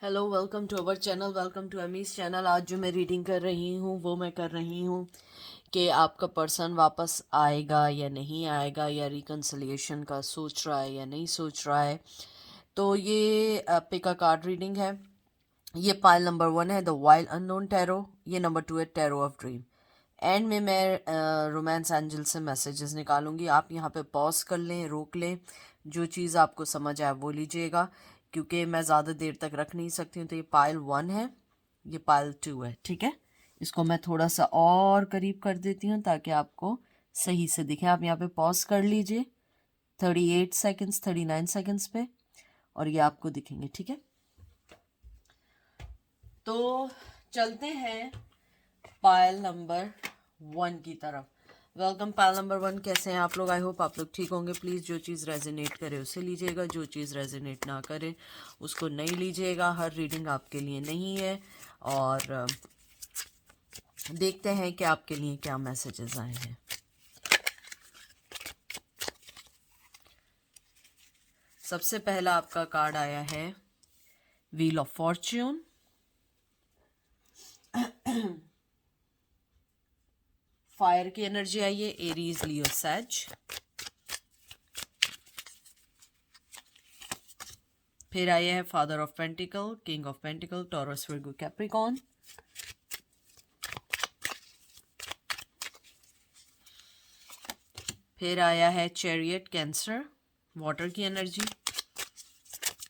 Hello, welcome to our channel, welcome to Amy's channel. आज जो मैं रीडिंग कर रही हूँ वो मैं कर रही हूँ कि आपका पर्सन वापस आएगा या नहीं आएगा, या रिकन्सिलिएशन का सोच रहा है या नहीं सोच रहा है। तो ये पिक अ कार्ड रीडिंग है। ये पाइल नंबर 1 है, द वाइल्ड अननोन टैरो। ये नंबर 2 है, टैरो ऑफ ड्रीम। एंड में मैं रोमांस एंजल से मैसेजेस निकालूंगी। आप यहाँ पे पॉज कर लें, रोक लें, जो चीज़ आपको समझ आए वो लीजिएगा, क्योंकि मैं ज़्यादा देर तक रख नहीं सकती हूँ। तो ये पाइल 1 है, ये पाइल 2 है, ठीक है। इसको मैं थोड़ा सा और करीब कर देती हूँ ताकि आपको सही से दिखे। आप यहाँ पे पॉज कर लीजिए 38 सेकेंड्स, 39 सेकेंड्स पे, और ये आपको दिखेंगे, ठीक है। तो चलते हैं पायल नंबर 1 की तरफ। Welcome pile number 1। कैसे हैं आप लोग? आई होप आप लोग ठीक होंगे। प्लीज़ जो चीज़ रेजोनेट करे उसे लीजिएगा, जो चीज़ रेजोनेट ना करे उसको नहीं लीजिएगा। हर रीडिंग आपके लिए नहीं है। और देखते हैं कि आपके लिए क्या मैसेजेस आए हैं। सबसे पहला आपका कार्ड आया है व्हील ऑफ फॉर्च्यून। फायर की एनर्जी आई है, एरीज, लियो, सैज। फिर आया है father of pentacle, king of pentacle, taurus, Virgo, Capricorn. फिर आया है चैरियट, कैंसर, वाटर की एनर्जी।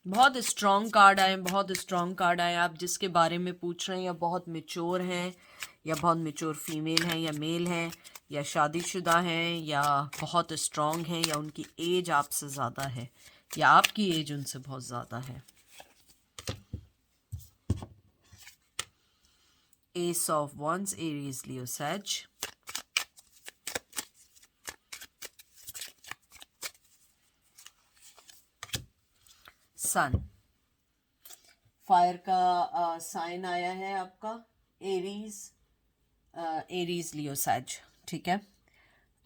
बहुत स्ट्रॉन्ग कार्ड आए, बहुत स्ट्रॉन्ग कार्ड आए। आप जिसके बारे में पूछ रहे हैं या बहुत मेच्योर हैं, या बहुत मेच्योर फीमेल हैं या मेल हैं, या शादीशुदा हैं, या बहुत स्ट्रॉन्ग हैं, या उनकी एज आपसे ज़्यादा है, या आपकी एज उनसे बहुत ज़्यादा है। Ace of wands, Aries, Leo, Sag. Sun, fire का साइन आया है आपका, एरीज, एरीज, लियो, सैज, ठीक है।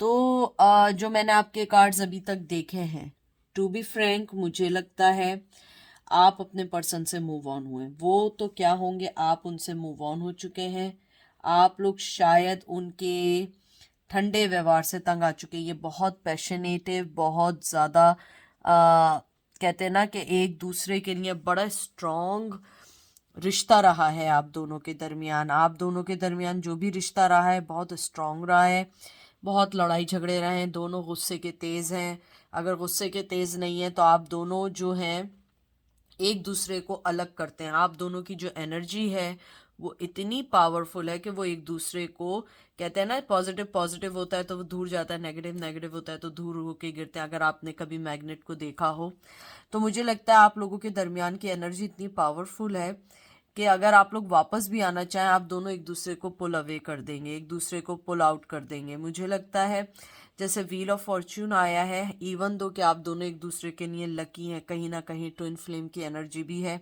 तो जो मैंने आपके कार्ड्स अभी तक देखे हैं, टू बी फ्रैंक, मुझे लगता है आप अपने पर्सन से मूव ऑन हुए। वो तो क्या होंगे, आप उनसे मूव ऑन हो चुके हैं। आप लोग शायद उनके ठंडे व्यवहार से तंग आ चुके हैं। ये बहुत पैशनेटिव, बहुत ज़्यादा कहते हैं ना कि एक दूसरे के लिए बड़ा स्ट्रॉन्ग रिश्ता रहा है आप दोनों के दरमियान। आप दोनों के दरमियान जो भी रिश्ता रहा है बहुत स्ट्रॉन्ग रहा है। बहुत लड़ाई झगड़े रहे हैं, दोनों गुस्से के तेज़ हैं। अगर गुस्से के तेज़ नहीं है तो आप दोनों जो हैं एक दूसरे को अलग करते हैं। आप दोनों की जो एनर्जी है वो इतनी पावरफुल है कि वो एक दूसरे को, कहते हैं ना, पॉजिटिव पॉजिटिव होता है तो वो दूर जाता है, नेगेटिव नेगेटिव होता है तो दूर होके गिरते हैं। अगर आपने कभी मैग्नेट को देखा हो तो मुझे लगता है आप लोगों के दरमियान की एनर्जी इतनी पावरफुल है कि अगर आप लोग वापस भी आना चाहें, आप दोनों एक दूसरे को पुल अवे कर देंगे, एक दूसरे को पुल आउट कर देंगे। मुझे लगता है जैसे व्हील ऑफ फॉर्च्यून आया है, इवन दो कि आप दोनों एक दूसरे के लिए लकी हैं, कहीं ना कहीं ट्विन फ्लेम की एनर्जी भी है।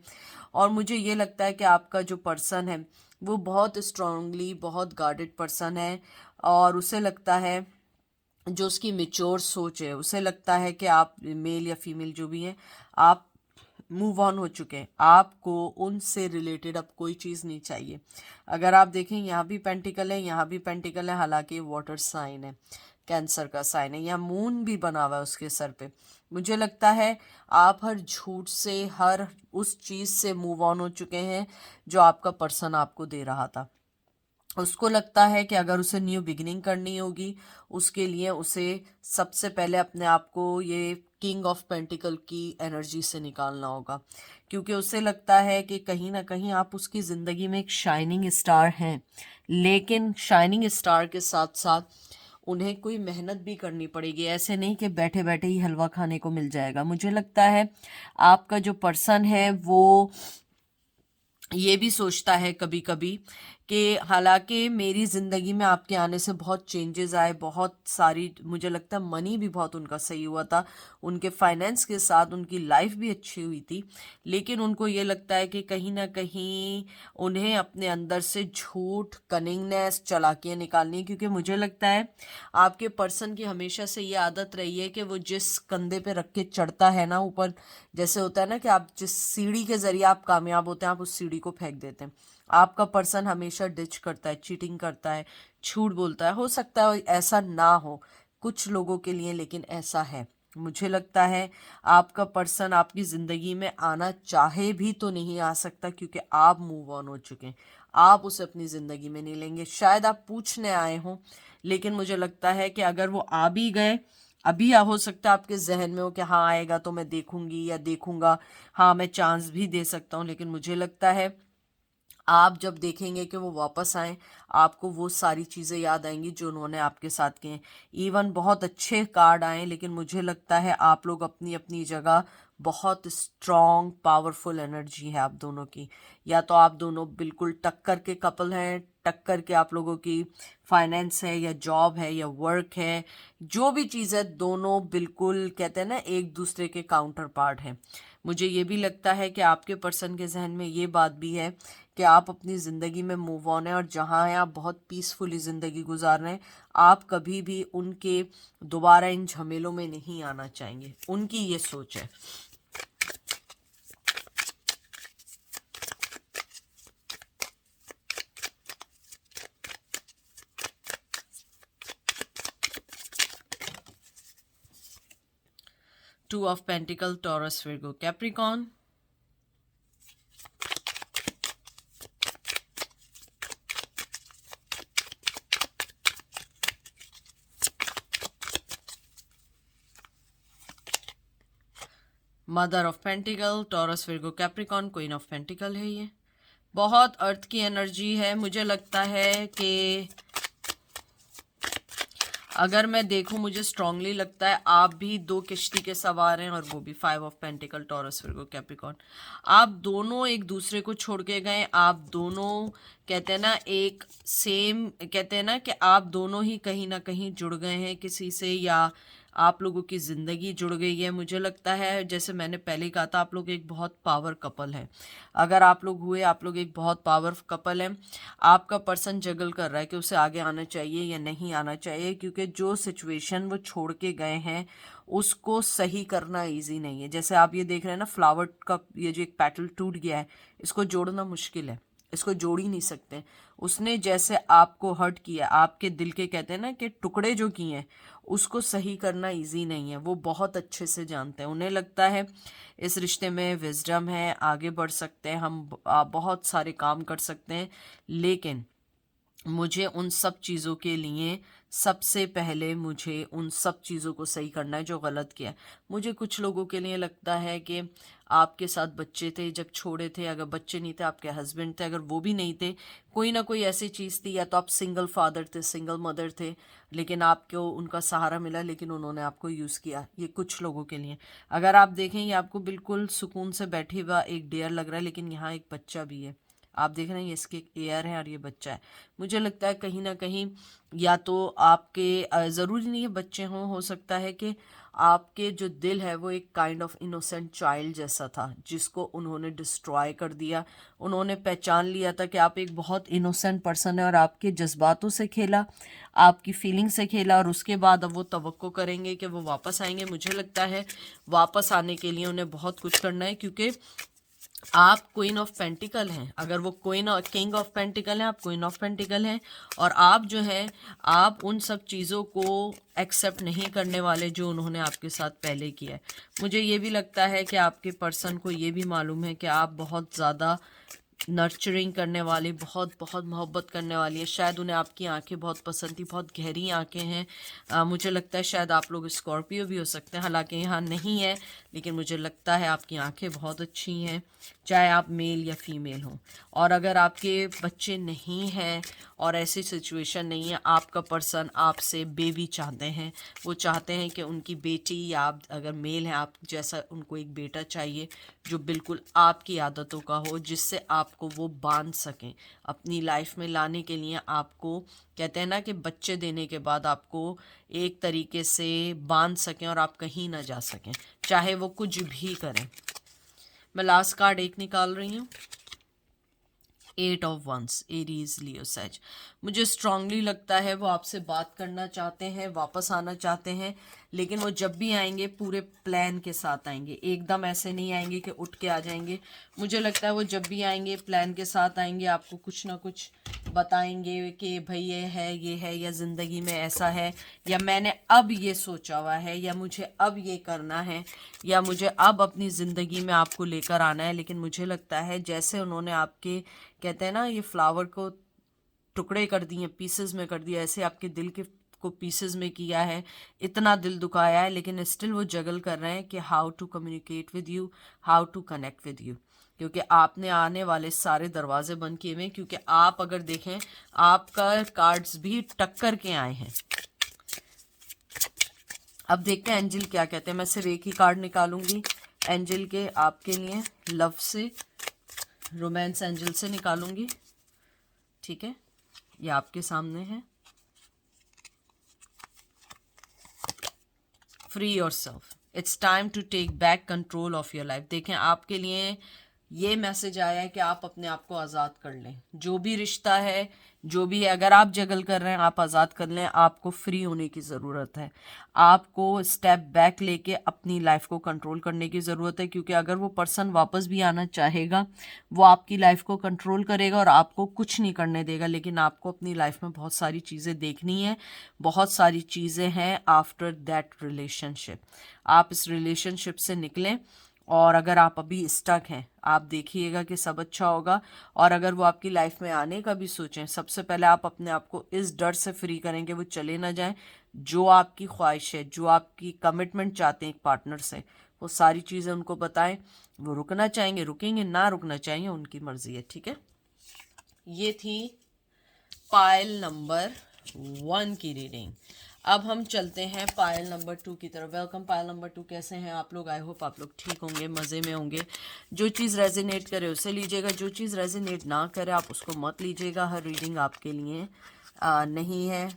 और मुझे ये लगता है कि आपका जो पर्सन है वो बहुत स्ट्रांगली, बहुत गार्डेड पर्सन है। और उसे लगता है, जो उसकी मेच्योर सोच है, उसे लगता है कि आप मेल या फीमेल जो भी हैं, आप मूव ऑन हो चुके हैं। आपको उनसे रिलेटेड अब कोई चीज़ नहीं चाहिए। अगर आप देखें, यहाँ भी पेंटिकल है, यहाँ भी पेंटिकल है, हालांकि वाटर साइन है, कैंसर का साइन है, यहाँ मून भी बना हुआ है उसके सर पे। मुझे लगता है आप हर झूठ से, हर उस चीज़ से मूव ऑन हो चुके हैं जो आपका पर्सन आपको दे रहा था। उसको लगता है कि अगर उसे न्यू बिगिनिंग करनी होगी, उसके लिए उसे सबसे पहले अपने आप को ये किंग ऑफ पेंटिकल की एनर्जी से निकालना होगा, क्योंकि उसे लगता है कि कहीं ना कहीं आप उसकी ज़िंदगी में एक शाइनिंग स्टार हैं। लेकिन शाइनिंग स्टार के साथ साथ उन्हें कोई मेहनत भी करनी पड़ेगी। ऐसे नहीं कि बैठे बैठे ही हलवा खाने को मिल जाएगा। मुझे लगता है आपका जो पर्सन है वो ये भी सोचता है कभी कभी कि हालांकि मेरी ज़िंदगी में आपके आने से बहुत चेंजेस आए, बहुत सारी, मुझे लगता है मनी भी बहुत उनका सही हुआ था, उनके फाइनेंस के साथ उनकी लाइफ भी अच्छी हुई थी, लेकिन उनको ये लगता है कि कहीं ना कहीं उन्हें अपने अंदर से झूठ, कनिंगनेस, चालाकियाँ निकालनी है, क्योंकि मुझे लगता है आपके पर्सन की हमेशा से ये आदत रही है कि वो जिस कंधे पे रख के चढ़ता है ना ऊपर, जैसे होता है ना कि आप जिस सीढ़ी के जरिए आप कामयाब होते हैं, आप उस सीढ़ी को फेंक देते हैं। आपका पर्सन हमेशा डिच करता है, चीटिंग करता है, झूठ बोलता है। हो सकता है ऐसा ना हो कुछ लोगों के लिए, लेकिन ऐसा है। मुझे लगता है आपका पर्सन आपकी ज़िंदगी में आना चाहे भी तो नहीं आ सकता, क्योंकि आप मूव ऑन हो चुके हैं। आप उसे अपनी ज़िंदगी में नहीं लेंगे। शायद आप पूछने आए हों, लेकिन मुझे लगता है कि अगर वो आ भी गए, अभी हो सकता है आपके जहन में हो कि हाँ आएगा तो मैं देखूंगी या देखूंगा, हाँ मैं चांस भी दे सकता हूँ, लेकिन मुझे लगता है आप जब देखेंगे कि वो वापस आए, आपको वो सारी चीज़ें याद आएंगी जो उन्होंने आपके साथ की हैं। इवन बहुत अच्छे कार्ड आए, लेकिन मुझे लगता है आप लोग अपनी अपनी जगह बहुत स्ट्रॉन्ग, पावरफुल एनर्जी है आप दोनों की। या तो आप दोनों बिल्कुल टक्कर के कपल हैं, टक्कर के आप लोगों की फाइनेंस है या जॉब है या वर्क है, जो भी चीज़ है, दोनों बिल्कुल कहते हैं ना एक दूसरे के काउंटर पार्ट हैं। मुझे ये भी लगता है कि आपके पर्सन के जहन में ये बात भी है कि आप अपनी ज़िंदगी में मूव ऑन है, और जहाँ हैं आप बहुत पीसफुली ज़िंदगी गुजार रहे हैं। आप कभी भी उनके दोबारा इन झमेलों में नहीं आना चाहेंगे, उनकी ये सोच है। Two of pentacle, Taurus, Virgo, Capricorn. Mother of pentacle, Taurus, Virgo, Capricorn, queen of pentacle है। ये बहुत अर्थ की एनर्जी है। मुझे लगता है कि अगर मैं देखूं, मुझे स्ट्रांगली लगता है आप भी दो किश्ती के सवार हैं, और वो भी five of pentacle, Taurus, Virgo, Capricorn. आप दोनों एक दूसरे को छोड़ के गए। आप दोनों कहते हैं ना एक सेम, कहते हैं ना कि आप दोनों ही कहीं ना कहीं जुड़ गए हैं किसी से, या आप लोगों की ज़िंदगी जुड़ गई है। मुझे लगता है जैसे मैंने पहले कहा था, आप लोग एक बहुत पावर कपल हैं। अगर आप लोग हुए, आप लोग एक बहुत पावर कपल हैं। आपका पर्सन जगल कर रहा है कि उसे आगे आना चाहिए या नहीं आना चाहिए, क्योंकि जो सिचुएशन वो छोड़ के गए हैं उसको सही करना इजी नहीं है। जैसे आप ये देख रहे हैं ना, फ्लावर का ये जो एक पेटल टूट गया है, इसको जोड़ना मुश्किल है, इसको जोड़ ही नहीं सकते। उसने जैसे आपको हर्ट किया, आपके दिल के कहते हैं ना कि टुकड़े जो किए हैं, उसको सही करना इजी नहीं है। वो बहुत अच्छे से जानते हैं। उन्हें लगता है इस रिश्ते में विजडम है, आगे बढ़ सकते हैं हम, बहुत सारे काम कर सकते हैं, लेकिन मुझे उन सब चीज़ों के लिए सबसे पहले मुझे उन सब चीज़ों को सही करना है जो गलत किया है। मुझे कुछ लोगों के लिए लगता है कि आपके साथ बच्चे थे जब छोड़े थे, अगर बच्चे नहीं थे, आपके हस्बैंड थे, अगर वो भी नहीं थे, कोई ना कोई ऐसी चीज़ थी, या तो आप सिंगल फादर थे, सिंगल मदर थे, लेकिन आपको उनका सहारा मिला, लेकिन उन्होंने आपको यूज़ किया। ये कुछ लोगों के लिए। अगर आप देखें, ये आपको बिल्कुल सुकून से बैठे हुआ एक डेयर लग रहा है, लेकिन यहाँ एक बच्चा भी है। आप देख रहे हैं, इसके एयर है और ये बच्चा है। मुझे लगता है कहीं ना कहीं या तो आपके ज़रूरी नहीं है बच्चे हों, हो सकता है कि आपके जो दिल है वो एक काइंड ऑफ इनोसेंट चाइल्ड जैसा था, जिसको उन्होंने डिस्ट्रॉय कर दिया। उन्होंने पहचान लिया था कि आप एक बहुत इनोसेंट पर्सन है, और आपके जज्बातों से खेला, आपकी फीलिंग से खेला, और उसके बाद अब वो तवक्को करेंगे कि वो वापस आएंगे। मुझे लगता है वापस आने के लिए उन्हें बहुत कुछ करना है, क्योंकि आप क्वीन ऑफ पेंटिकल हैं। अगर वो क्वीन और किंग ऑफ पेंटिकल हैं, आप क्वीन ऑफ पेंटिकल हैं, और आप जो है, आप उन सब चीज़ों को एक्सेप्ट नहीं करने वाले जो उन्होंने आपके साथ पहले किया है। मुझे ये भी लगता है कि आपके पर्सन को ये भी मालूम है कि आप बहुत ज़्यादा नर्चरिंग करने वाली, बहुत बहुत मोहब्बत करने वाली है। शायद उन्हें आपकी आंखें बहुत पसंद थी, बहुत गहरी आंखें हैं। मुझे लगता है शायद आप लोग स्कॉर्पियो भी हो सकते हैं, हालांकि यहाँ नहीं है, लेकिन मुझे लगता है आपकी आंखें बहुत अच्छी हैं। चाहे आप मेल या फीमेल हों। और अगर आपके बच्चे नहीं हैं और ऐसी सिचुएशन नहीं है, आपका पर्सन आपसे बेबी चाहते हैं, वो चाहते हैं कि उनकी बेटी या आप अगर मेल हैं आप जैसा उनको एक बेटा चाहिए जो बिल्कुल आपकी आदतों का हो, जिससे आपको वो बांध सकें अपनी लाइफ में लाने के लिए। आपको कहते हैं ना कि बच्चे देने के बाद आपको एक तरीके से बांध सकें और आप कहीं ना जा सकें, चाहे वो कुछ भी करें। मैं लास्ट कार्ड एक निकाल रही हूँ, 8 of wands, Aries Leo sage. मुझे स्ट्रांगली लगता है वो आपसे बात करना चाहते हैं, वापस आना चाहते हैं, लेकिन वो जब भी आएंगे पूरे प्लान के साथ आएंगे, एकदम ऐसे नहीं आएंगे कि उठ के आ जाएंगे। मुझे लगता है वो जब भी आएंगे प्लान के साथ आएंगे, आपको कुछ ना कुछ बताएंगे कि भाई ये है या ज़िंदगी में ऐसा है, या मैंने अब ये सोचा हुआ है, या मुझे अब ये करना है, या मुझे अब अपनी ज़िंदगी में आपको लेकर आना है। लेकिन मुझे लगता है जैसे उन्होंने आपके कहते हैं ना ये फ्लावर को टुकड़े कर दिए, पीसेस में कर दिया, ऐसे आपके दिल के को पीसेस में किया है, इतना दिल दुखाया है, लेकिन स्टिल वो जगल कर रहे हैं कि how to communicate with you, how to connect with you. क्योंकि आपने आने वाले सारे दरवाजे बंद किए हुए हैं, क्योंकि आप अगर देखें आपका कार्ड्स भी टक्कर के आए हैं। अब देखते हैं एंजल क्या कहते हैं। मैं सिर्फ एक ही कार्ड निकालूंगी एंजल के आपके लिए, लव से, रोमांस एंजल से निकालूंगी, ठीक है, ये आपके सामने है। Free yourself, it's time to take back control of your life. देखें आपके लिए ये मैसेज आया है कि आप अपने आप को आज़ाद कर लें, जो भी रिश्ता है जो भी है, अगर आप जगल कर रहे हैं आप आज़ाद कर लें। आपको फ्री होने की ज़रूरत है, आपको स्टेप बैक लेके अपनी लाइफ को कंट्रोल करने की ज़रूरत है। क्योंकि अगर वो पर्सन वापस भी आना चाहेगा वो आपकी लाइफ को कंट्रोल करेगा और आपको कुछ नहीं करने देगा। लेकिन आपको अपनी लाइफ में बहुत सारी चीज़ें देखनी है, बहुत सारी चीज़ें हैं आफ्टर दैट रिलेशनशिप। आप इस रिलेशनशिप से निकलें, और अगर आप अभी स्टक हैं आप देखिएगा कि सब अच्छा होगा। और अगर वो आपकी लाइफ में आने का भी सोचें, सबसे पहले आप अपने आप को इस डर से फ्री करें कि वो चले ना जाएं। जो आपकी ख्वाहिश है, जो आपकी कमिटमेंट चाहते हैं एक पार्टनर से, वो सारी चीज़ें उनको बताएं। वो रुकना चाहेंगे रुकेंगे, ना रुकना चाहेंगे उनकी मर्जी है, ठीक है। ये थी पायल नंबर 1 की रीडिंग। अब हम चलते हैं पायल नंबर 2 की तरफ। वेलकम पायल नंबर 2, कैसे हैं आप लोग? आई होप आप लोग ठीक होंगे, मज़े में होंगे। जो चीज़ रेजोनेट करे उसे लीजिएगा, जो चीज़ रेजोनेट ना करे आप उसको मत लीजिएगा। हर रीडिंग आपके लिए नहीं है।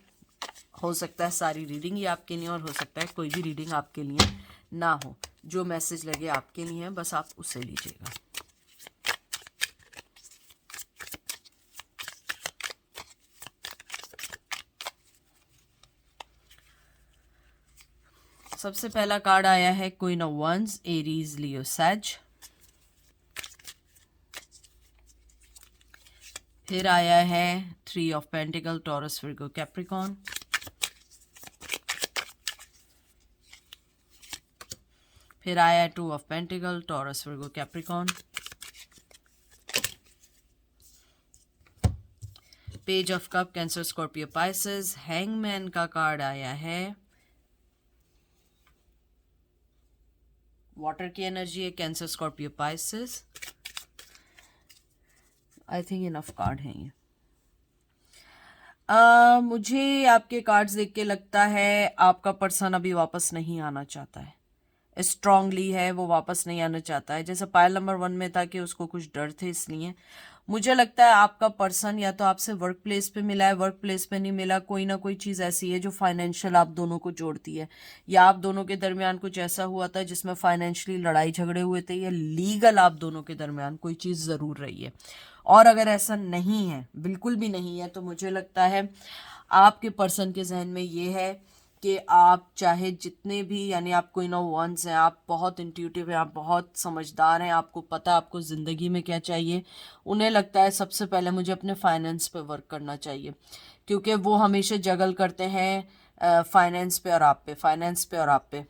हो सकता है सारी रीडिंग ही आपके लिए, और हो सकता है कोई भी रीडिंग आपके लिए ना हो। जो मैसेज लगे आपके लिए बस आप उसे लीजिएगा। सबसे पहला कार्ड आया है queen of wands, Aries Leo Sag. फिर आया है 3 of pentacle, Taurus Virgo Capricorn. फिर आया 2 of pentacle, Taurus Virgo Capricorn. Page of cup, Cancer Scorpio Pisces. Hangman का कार्ड आया है, वाटर की एनर्जी है, Cancer Scorpio Pisces. I think enough card है ये। मुझे आपके कार्ड्स देख के लगता है आपका पर्सन अभी वापस नहीं आना चाहता है, स्ट्रांगली है, वो वापस नहीं आना चाहता है। जैसे पायल नंबर 1 में था कि उसको कुछ डर थे, इसलिए मुझे लगता है आपका पर्सन या तो आपसे वर्क प्लेस पे मिला है, वर्क प्लेस पे नहीं मिला, कोई ना कोई चीज़ ऐसी है जो फाइनेंशियल आप दोनों को जोड़ती है, या आप दोनों के दरमियान कुछ ऐसा हुआ था जिसमें फाइनेंशियली लड़ाई झगड़े हुए थे, या लीगल आप दोनों के दरमियान कोई चीज़ ज़रूर रही है। और अगर ऐसा नहीं है, बिल्कुल भी नहीं है, तो मुझे लगता है आपके पर्सन के जहन में ये है कि आप चाहे जितने भी, यानी आप क्वीन ऑफ वंस हैं, आप बहुत इंट्यूटिव हैं, आप बहुत समझदार हैं, आपको पता है आपको ज़िंदगी में क्या चाहिए। उन्हें लगता है सबसे पहले मुझे अपने फाइनेंस पे वर्क करना चाहिए, क्योंकि वो हमेशा जगल करते हैं फाइनेंस पे और आप पे, फाइनेंस पे और आप पे।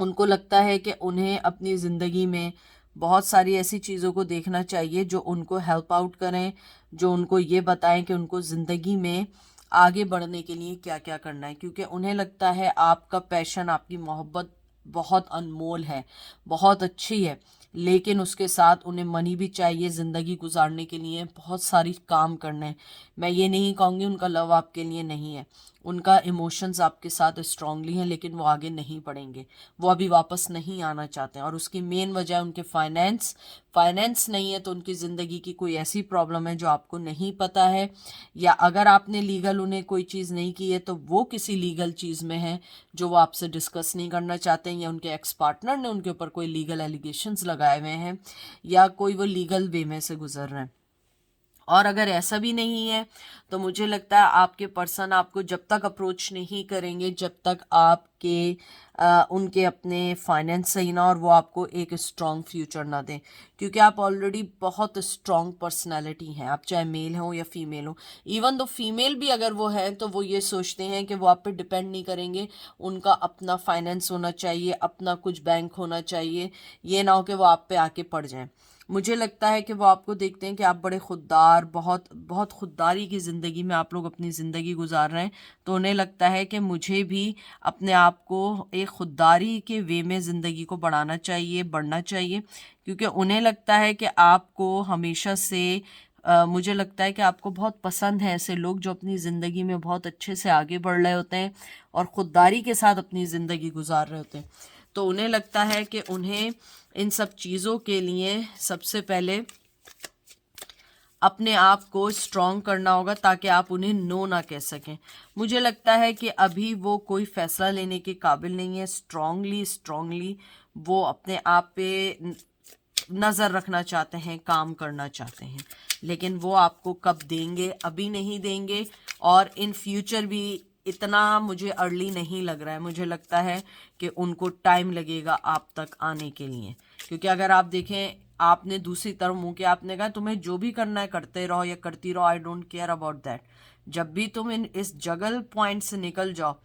उनको लगता है कि उन्हें अपनी ज़िंदगी में बहुत सारी ऐसी चीज़ों को देखना चाहिए जो उनको हेल्प आउट करें, जो उनको ये बताएं कि उनको ज़िंदगी में आगे बढ़ने के लिए क्या क्या करना है। क्योंकि उन्हें लगता है आपका पैशन, आपकी मोहब्बत बहुत अनमोल है, बहुत अच्छी है, लेकिन उसके साथ उन्हें मनी भी चाहिए ज़िंदगी गुजारने के लिए, बहुत सारी काम करने हैं। मैं ये नहीं कहूँगी उनका लव आपके लिए नहीं है, उनका इमोशंस आपके साथ स्ट्रांगली हैं, लेकिन वो आगे नहीं बढ़ेंगे, वो अभी वापस नहीं आना चाहते हैं। और उसकी मेन वजह है उनके फाइनेंस नहीं है, तो उनकी ज़िंदगी की कोई ऐसी प्रॉब्लम है जो आपको नहीं पता है, या अगर आपने लीगल उन्हें कोई चीज़ नहीं की है तो वो किसी लीगल चीज़ में है जो वो आपसे डिस्कस नहीं करना चाहते हैं, या उनके एक्स पार्टनर ने उनके ऊपर कोई लीगल एलिगेशंस लगाए हुए हैं, या कोई वो लीगल वे में से गुजर रहे हैं। और अगर ऐसा भी नहीं है तो मुझे लगता है आपके पर्सन आपको जब तक अप्रोच नहीं करेंगे जब तक आपके उनके अपने फाइनेंस सही ना और वो आपको एक स्ट्रॉन्ग फ्यूचर ना दें, क्योंकि आप ऑलरेडी बहुत स्ट्रॉन्ग पर्सनालिटी हैं, आप चाहे मेल हो या फीमेल हो। इवन दो फीमेल भी अगर वो है तो वो ये सोचते हैं कि वो आप पे डिपेंड नहीं करेंगे, उनका अपना फाइनेंस होना चाहिए, अपना कुछ बैंक होना चाहिए, ये ना हो कि वो आप पे आके पड़ जाएं। मुझे लगता है कि वो आपको देखते हैं कि आप बड़े खुददार, बहुत बहुत खुददारी की ज़िंदगी में आप लोग अपनी ज़िंदगी गुजार रहे हैं, तो उन्हें लगता है कि मुझे भी अपने आप को एक खुददारी के वे में ज़िंदगी को बढ़ना चाहिए, क्योंकि उन्हें लगता है कि आपको हमेशा से मुझे लगता है कि आपको बहुत पसंद है ऐसे लोग जो अपनी ज़िंदगी में बहुत अच्छे से आगे बढ़ रहे होते हैं और ख़ुददारी के साथ अपनी ज़िंदगी गुजार रहे होते हैं। तो उन्हें लगता है कि उन्हें इन सब चीज़ों के लिए सबसे पहले अपने आप को स्ट्रॉन्ग करना होगा ताकि आप उन्हें नो ना कह सकें। मुझे लगता है कि अभी वो कोई फ़ैसला लेने के काबिल नहीं है। स्ट्रॉन्गली वो अपने आप पे नज़र रखना चाहते हैं, काम करना चाहते हैं, लेकिन वो आपको कब देंगे, अभी नहीं देंगे, और इन फ्यूचर भी इतना मुझे अर्ली नहीं लग रहा है। मुझे लगता है कि उनको टाइम लगेगा आप तक आने के लिए, क्योंकि अगर आप देखें, आपने दूसरी तरफ मुंह के आपने कहा तुम्हें जो भी करना है करते रहो या करती रहो, I don't care about that. जब भी तुम इस जगल पॉइंट से निकल जाओ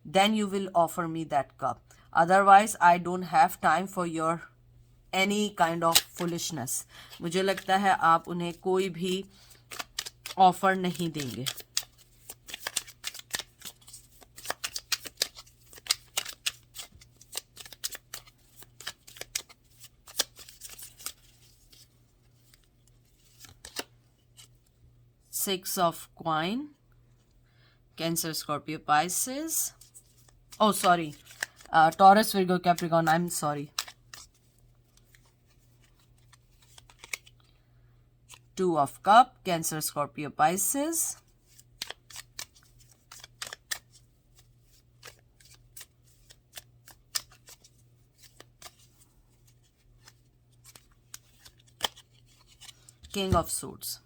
then you will offer me that cup, otherwise I don't have time for your any kind of foolishness. मुझे लगता है आप उन्हें कोई भी ऑफर नहीं देंगे। Six of coin, Cancer, Scorpio, Pisces. Oh, sorry. Taurus, Virgo, Capricorn. I'm sorry. Two of Cup, Cancer, Scorpio, Pisces. King of Swords.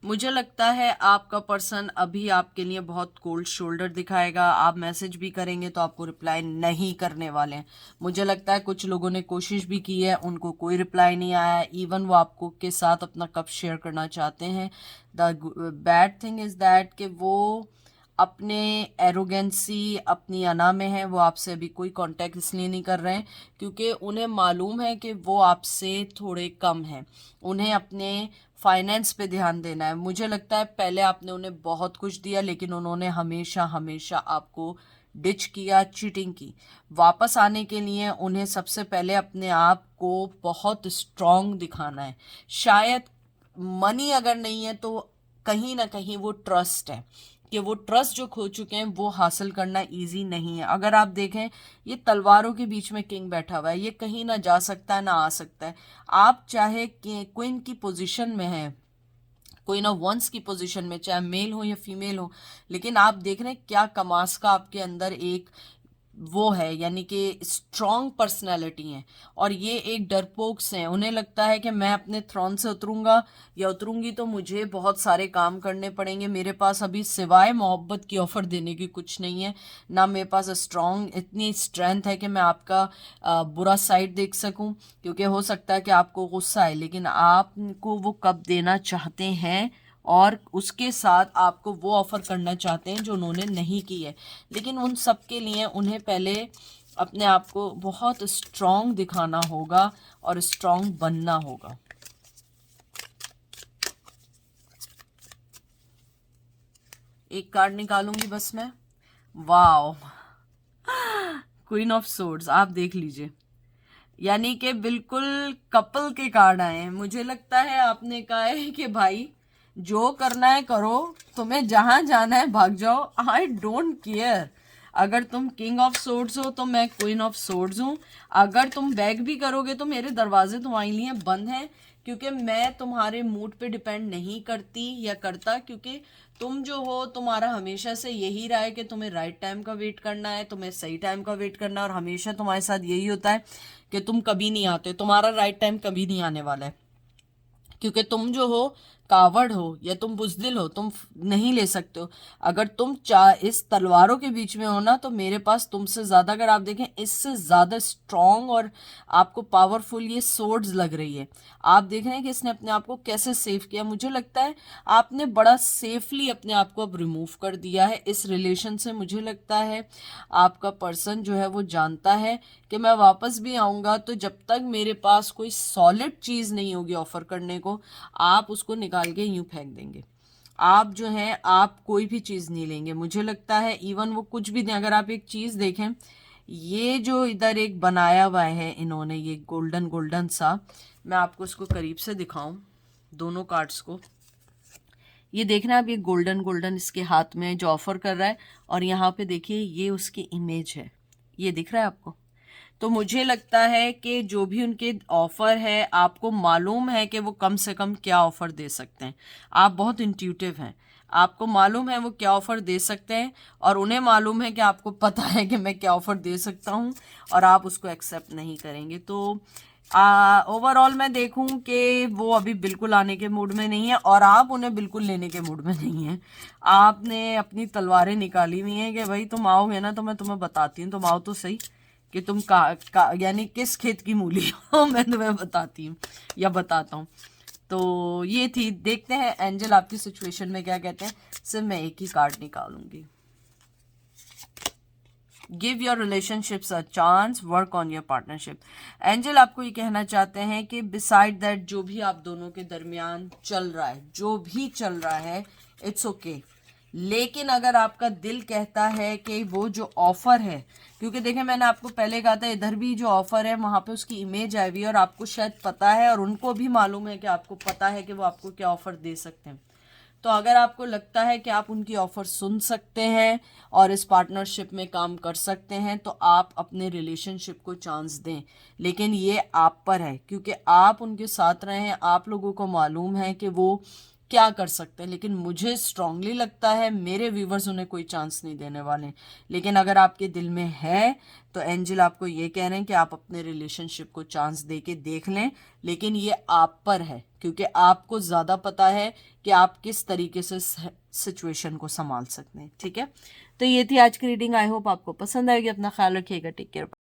मुझे लगता है आपका पर्सन अभी आपके लिए बहुत कोल्ड शोल्डर दिखाएगा। आप मैसेज भी करेंगे तो आपको रिप्लाई नहीं करने वाले हैं। मुझे लगता है कुछ लोगों ने कोशिश भी की है, उनको कोई रिप्लाई नहीं आया है। इवन वो आपको के साथ अपना कप शेयर करना चाहते हैं। The bad thing is that कि वो अपने एरोगेंसी, अपनी अना में है। वो आपसे अभी कोई कांटेक्ट इसलिए नहीं कर रहे हैं क्योंकि उन्हें मालूम है कि वो आपसे थोड़े कम हैं। उन्हें अपने फाइनेंस पे ध्यान देना है। मुझे लगता है पहले आपने उन्हें बहुत कुछ दिया, लेकिन उन्होंने हमेशा हमेशा आपको डिच किया, चीटिंग की। वापस आने के लिए उन्हें सबसे पहले अपने आप को बहुत स्ट्रॉन्ग दिखाना है। शायद मनी अगर नहीं है तो कहीं ना कहीं वो ट्रस्ट है, कि वो ट्रस्ट जो खो चुके हैं वो हासिल करना इजी नहीं है। अगर आप देखें, ये तलवारों के बीच में किंग बैठा हुआ है, ये कहीं ना जा सकता है ना आ सकता है। आप चाहे क्वीन की पोजीशन में है, कोई ना वंस की पोजीशन में, चाहे मेल हो या फीमेल हो, लेकिन आप देख रहे हैं क्या कमास का आपके अंदर एक वो है, यानी कि स्ट्रॉन्ग पर्सनैलिटी है। और ये एक डरपोक्स हैं। उन्हें लगता है कि मैं अपने थ्रोन से उतरूंगा या उतरूंगी तो मुझे बहुत सारे काम करने पड़ेंगे। मेरे पास अभी सिवाय मोहब्बत की ऑफ़र देने की कुछ नहीं है, ना मेरे पास स्ट्रॉन्ग इतनी स्ट्रेंथ है कि मैं आपका बुरा साइड देख सकूं। क्योंकि हो सकता है कि आपको गुस्सा आए, लेकिन आपको वो कब देना चाहते हैं और उसके साथ आपको वो ऑफ़र करना चाहते हैं जो उन्होंने नहीं की है। लेकिन उन सब के लिए उन्हें पहले अपने आप को बहुत स्ट्रॉन्ग दिखाना होगा और स्ट्रॉन्ग बनना होगा। एक कार्ड निकालूंगी बस मैं। Wow, queen of swords. आप देख लीजिए, यानी कि बिल्कुल कपल के कार्ड आए हैं। मुझे लगता है आपने कहा है कि भाई जो करना है करो, तुम्हें जहां जाना है भाग जाओ, आई डोंट केयर। अगर तुम किंग ऑफ सोर्ड्स हो तो मैं क्वीन ऑफ सोर्ड्स हूँ। अगर तुम बैग भी करोगे तो मेरे दरवाजे तुम्हारे लिए बंद हैं, क्योंकि मैं तुम्हारे मूड पे डिपेंड नहीं करती या करता, क्योंकि तुम जो हो तुम्हारा हमेशा से यही रहा है कि तुम्हें राइट टाइम का वेट करना है, तुम्हें सही टाइम का वेट करना है, और हमेशा तुम्हारे साथ यही होता है कि तुम कभी नहीं आते, तुम्हारा राइट टाइम कभी नहीं आने वाला है, क्योंकि तुम जो हो कावड़ हो या तुम बुजदिल हो, तुम नहीं ले सकते हो। अगर तुम इस तलवारों के बीच में हो ना, तो मेरे पास तुमसे ज्यादा, अगर आप देखें, इससे ज्यादा स्ट्रॉन्ग और आपको पावरफुल ये सोर्ड्स लग रही है। आप देख रहे हैं कि इसने अपने आप को कैसे सेव किया। मुझे लगता है आपने बड़ा सेफली अपने आप को अब रिमूव कर दिया है इस रिलेशन से। मुझे लगता है आपका पर्सन जो है वो जानता है कि मैं वापस भी आऊंगा, तो जब तक मेरे पास कोई सॉलिड चीज नहीं होगी ऑफर करने को, आप उसको निकाल के यूं फेंक देंगे। आप जो है आप कोई भी चीज नहीं लेंगे। मुझे लगता है इवन वो कुछ भी दें। अगर आप एक चीज देखें, ये जो इधर एक बनाया हुआ है इन्होंने, ये गोल्डन गोल्डन सा, मैं आपको इसको करीब से दिखाऊं दोनों कार्ड्स को। ये देखना आप, ये गोल्डन गोल्डन इसके हाथ में जो ऑफर कर रहा है, और यहाँ पे देखिए ये उसकी इमेज है, ये दिख रहा है आपको। तो मुझे लगता है कि जो भी उनके ऑफर है, आपको मालूम है कि वो कम से कम क्या ऑफर दे सकते हैं। आप बहुत इंट्यूटिव हैं, आपको मालूम है वो क्या ऑफर दे सकते हैं, और उन्हें मालूम है कि आपको पता है कि मैं क्या ऑफर दे सकता हूँ, और आप उसको एक्सेप्ट नहीं करेंगे। तो ओवरऑल मैं देखूं कि वो अभी बिल्कुल आने के मूड में नहीं है, और आप उन्हें बिल्कुल लेने के मूड में नहीं है। आपने अपनी तलवारें निकाली हुई हैं कि भाई तुम आओगे ना तो मैं तुम्हें बताती हूँ, तुम आओ तो सही कि तुम यानी किस खेत की मूली हो मैं तुम्हें बताती हूँ या बताता हूँ। तो ये थी, देखते हैं एंजल आपकी सिचुएशन में क्या कहते हैं। सिर्फ मैं एक ही कार्ड निकालूंगी। Give your relationships a chance, work on your partnership. Angel आपको ये कहना चाहते हैं कि बिसाइड दैट, जो भी आप दोनों के दरमियान चल रहा है, जो भी चल रहा है, इट्स ओके। लेकिन अगर आपका दिल कहता है कि वो जो ऑफर है, क्योंकि देखें मैंने आपको पहले कहा था इधर भी जो ऑफर है वहां पे उसकी इमेज आई हुई है, और आपको शायद पता है और उनको भी मालूम है कि आपको पता है कि वो आपको क्या ऑफर दे सकते हैं। तो अगर आपको लगता है कि आप उनकी ऑफर सुन सकते हैं और इस पार्टनरशिप में काम कर सकते हैं, तो आप अपने रिलेशनशिप को चांस दें। लेकिन ये आप पर है, क्योंकि आप उनके साथ रहे हैं, आप लोगों को मालूम है कि वो क्या कर सकते हैं। लेकिन मुझे स्ट्रांगली लगता है मेरे व्यूवर्स उन्हें कोई चांस नहीं देने वाले। लेकिन अगर आपके दिल में है तो एंजल आपको ये कह रहे हैं कि आप अपने रिलेशनशिप को चांस दे के देख लें। लेकिन ये आप पर है, क्योंकि आपको ज़्यादा पता है कि आप किस तरीके से सिचुएशन को संभाल सकते हैं। ठीक है, तो ये थी आज की रीडिंग। आई होप आपको पसंद आएगी। अपना ख्याल रखिएगा। Take care.